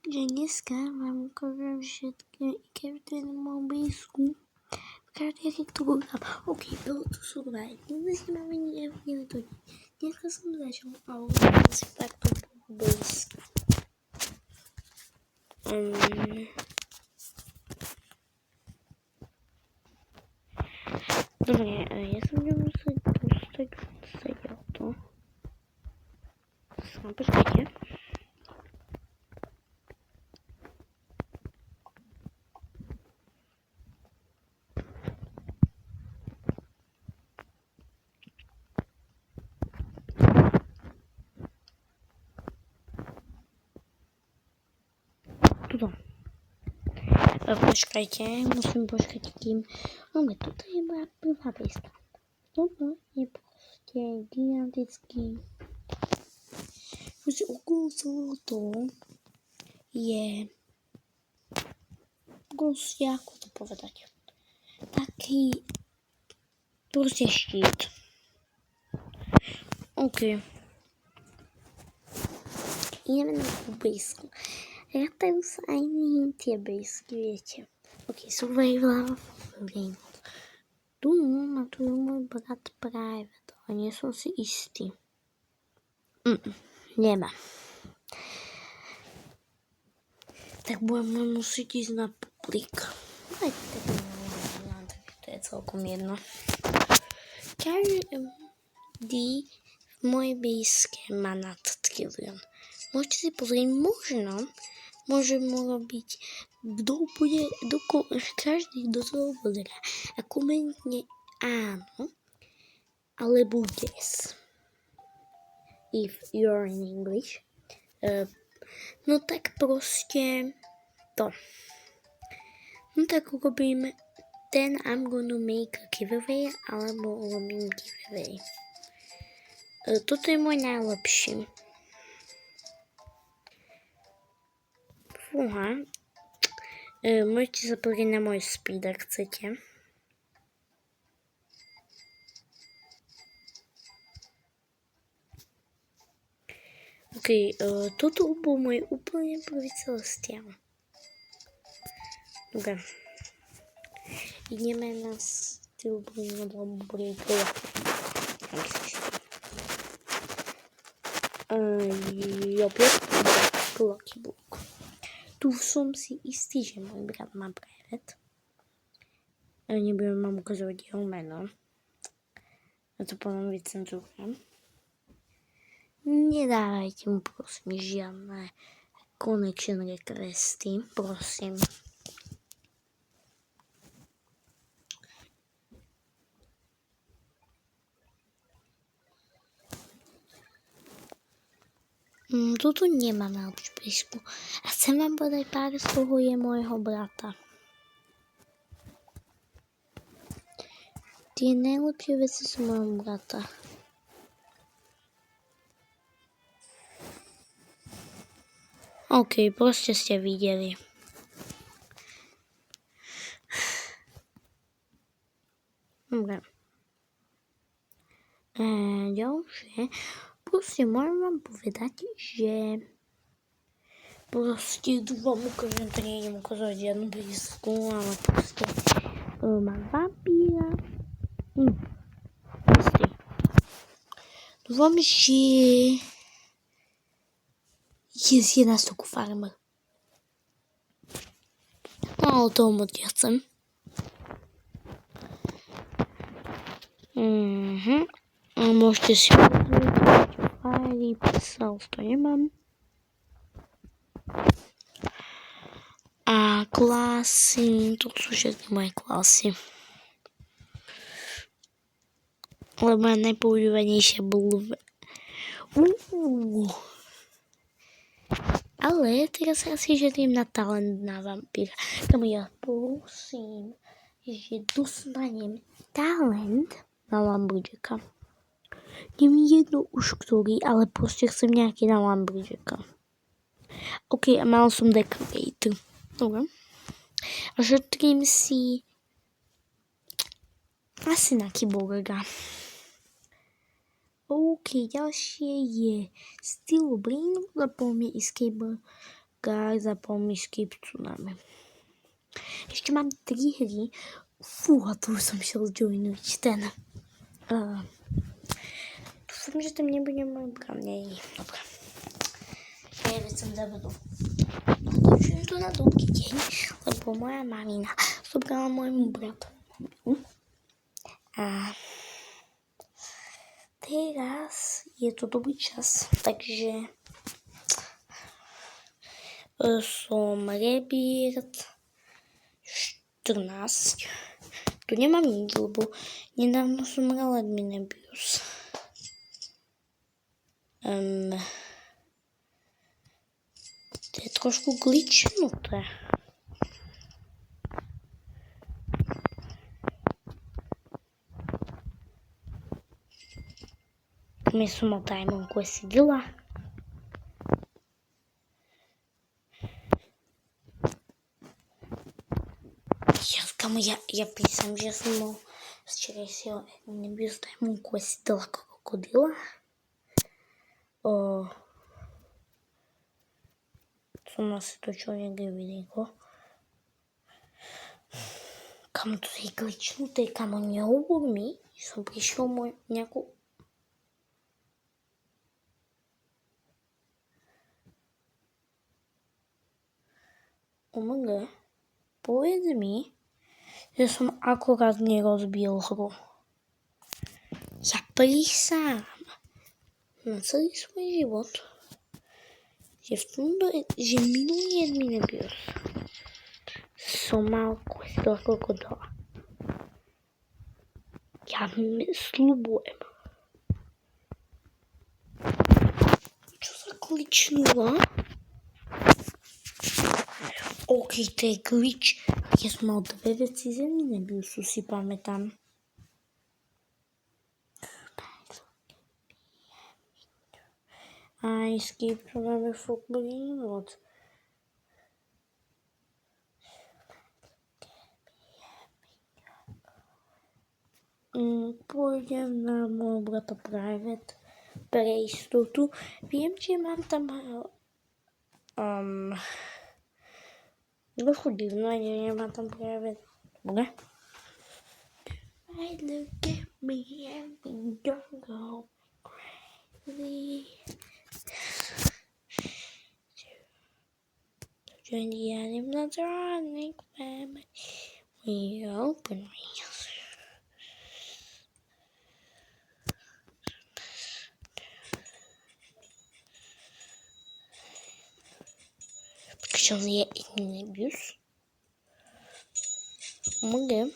že dneska vám ukážem všetky karty na mobilsku. Karty, ktorú mám. OK, to sú dva. Dnes nemáme nič to. Dneska som začal a uvedem si takto mobilsku. Dobre, ja som nemusel dostať to. Počkajte. Tuto. Počkajte, musím počkať kým. Dobre, toto je moja prvá pesta. Toto je proste gigantický. Proste okolo celého toho je proste, ako to povedať, taký proste štít. OK. Ideme na tú blízku. Rátajú sa aj tie blízky, viete. OK, survival. Tu je môj brat private, ale nie som si istý. Nemá. Tak budeme musieť ísť na publik. Aj tak to je celkom jedno. Každý v mojej blízke má nad trilión. Môžete si pozrieť, možno môžem urobiť, každý, kto to pozerá a komentne áno, alebo yes. If you're in English. No tak proste to. No tak urobím then I'm gonna make a giveaway, alebo urobím giveaway. Toto je môj najlepší. Fúha. Môžete sa pozrieť na môj speed, ak chcete. OK, toto bol môj úplne prvý celestial. Dobre. Ideme na styl blíko. Lucky Block. Tu som si istý, že môj brat má private. Nebudem vám ukazovať jeho meno. A to potom vycenzurujem. Nedávajte mu prosím žiadne connection requesty, prosím. Tuto nemám najlepšiu blízku. A chcem vám povedať, pár z toho je môjho brata. Tie najlepšie veci sú môjho brata. OK, proste ste videli. Dobre. Ďalšie. Proste môžem vám povedať, že proste tu vám ukážem, to nejdem ukázať žiadnu blízku, ale proste mám vampíra. Proste. Dúfam, že je na stoku farmer. No ale toho moc ja chcem. A môžete si pozrieť fajry, písal, to nemám. A klasy, to sú všetky moje klasy. Ale moja najpoužívanejšia bol Ale teraz sa si želím na talent na vampíra. Tomu ja prosím, že dostanem talent na Lumberjacka. Je mi jedno už ktorý, ale proste chcem nejaký na Lumberjacka. OK, a mal som Decorator. Dobre. A šetrím si asi na Kyborga. OK, ďalšie je Steel Brain, lebo mi Escape zapomni Escape Tsunami. Ešte mám 3 hry. Fú, a tu už som šiel joinúť ten. Dúfam, že tam nebude môj brat. Nie, dobré. Ja veď som zabudol. Natočujem to na dobrý deň, lebo moja mamina zobrala môjmu bratu. A teraz je to dobrý čas, takže som Rebirth 14. Tu nemám nič, lebo nedávno som hral Admin Abuse. To je trošku glitchnuté. My som mal tajmonku sedela. Ja písam, že som mal včerajšieho Admin tajmonku sedela krokodila. Som asi točil niekde videjko. Kamo, to je glitchnuté, kamo, nehovor mi, že som prišiel nejakú... OMG, povedz mi, že som akorát nerozbil hru. Ja prísam na celý svoj život, že minulý Admin Abuse som mal kostela krokodila. Ja sľubujem. Čo sa glitchnulo? OK, to je glitch. Ja som mal 2 veci z Admin Abuse, si pamätám. I Escape Tsunami Football Inward. Pôjdem na môjho brata Private pre istotu. Viem, že mám tam trochu divno, neviem, mám tam Private. Dobre. I look at me and we don't go crazy. Join the animatronic family. We open wheels. Čo je Admin Abuse? OMG.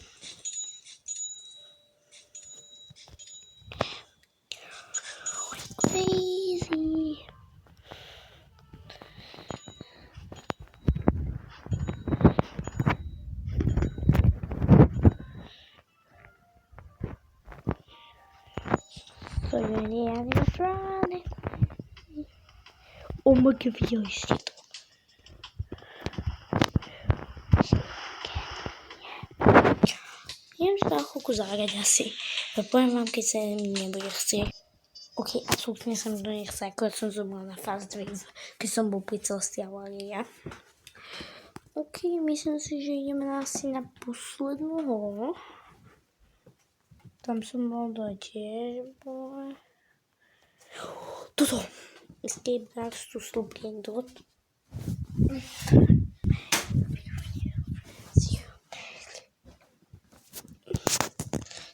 Crazy. So you're the animatronic. OMG, videli ste to. Neviem, že to na chvíľku zahrať asi. Ale poviem vám, keď sa mi nebude chcieť. OK, absolútne sa mi to nechce, akorát som zomrel na Fast Wave, keď som bol pri ceste avária. OK, myslím si, že ideme asi na poslednú hru. Tam som mal dať tiež, bole. Toto! Escape Darts to Slooping Dot.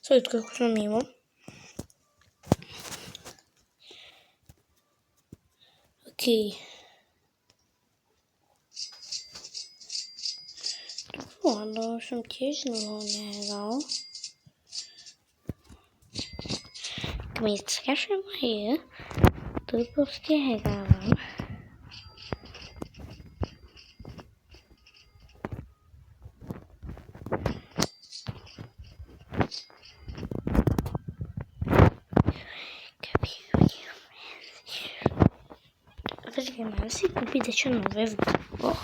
Sorry, trochu som mimo. OK. Áno, som tiež dlho nehral. Keď mi strašne je, to proste hrávam. Počkaj, mám si kúpiť niečo nové v Google.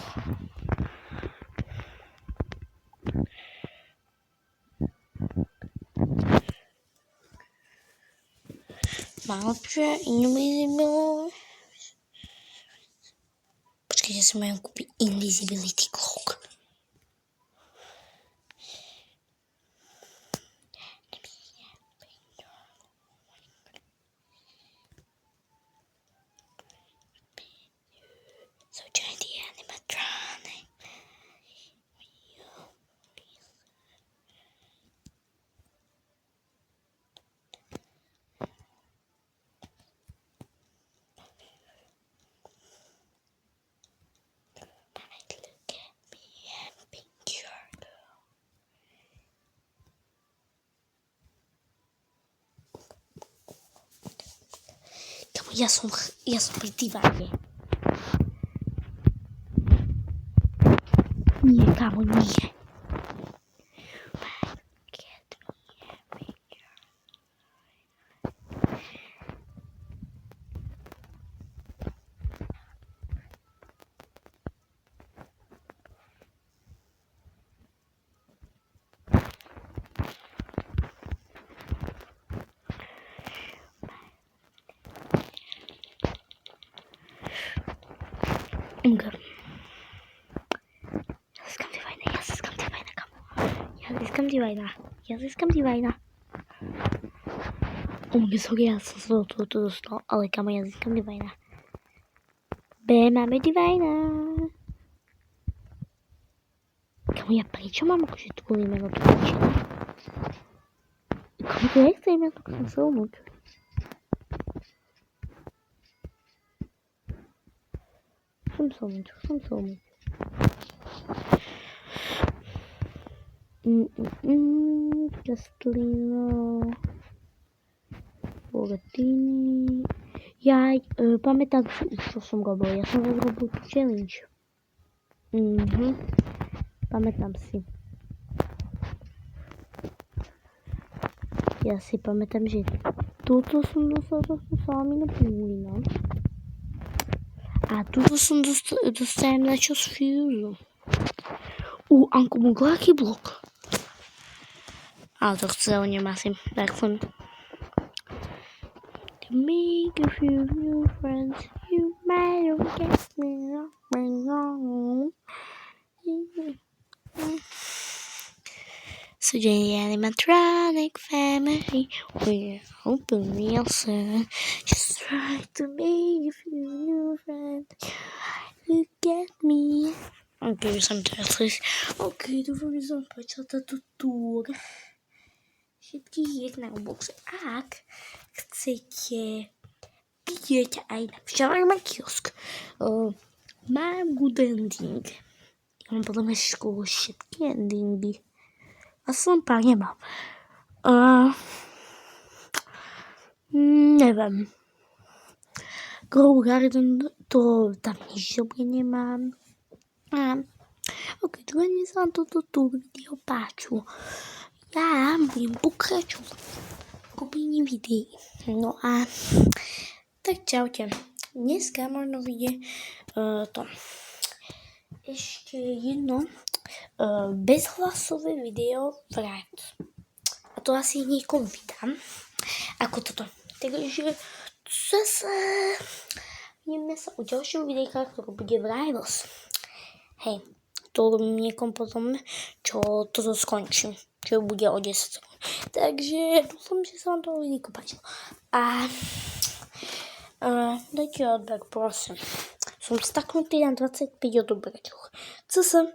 Malčia, Invisible. Počkejte, si majú kúpiť Invisibility Cloak. So join the animatronic. Look at me and pink your girl. Kamo, ja som pri diváne. Nie, kamo, nie. Okay. Ja získam ty vajna, kamo. Ja získam ty vajna. Sorry, ja som sa do toho dostal, ale kamo, ja získam ty vajna. Máme ty vajna. Kamo, ja prečo mám akože tú výmenu tu počína? Kamo, to ja chcem, ja to chcem filmuť. Chcem filmuť. Castlino. Bogatini. Pamätám si, čo som robil. Ja som robil tú challenge. Pamätám si. Ja si pamätám, že túto som dostal salami na pingvína. A túto som dostal na čo z Fuse. Anko mogla aký blok? Ale to chce o ňom asi. Tak som. To make a few new friends, you might get me wrong. So join the animatronic family, we're open real soon. Just try to make a few new friends, you get me. Ok, som teraz. Ok, dúfam, že som počal táto túr všetkých hier na Robloxe. Ak chcete vidieť aj na Shawarma kiosk, mám good ending. Ja mám podľa mňa školu všetky endingy. Aspoň pár nemám. Neviem. Grow Garden to tam nič dobre nemám. Ok, dúfam, sa vám toto video páčilo. Ja budem pokračovať v kúpení videí. No a tak čaute. Dneska možno vyjde to ešte jedno bezhlasové video vrát. A to asi niekomu vydám. Ako toto. Takže zase vidíme sa u ďalšieho videjka, ktoré bude Rivals. Hej, to niekom potom, čo toto skončí. Čo bude o 10 sekúnd. Takže dúfam, že sa vám to videjko páčilo. A dajte odber, prosím. Som staknutý na 25 odobrateľov. Co sa?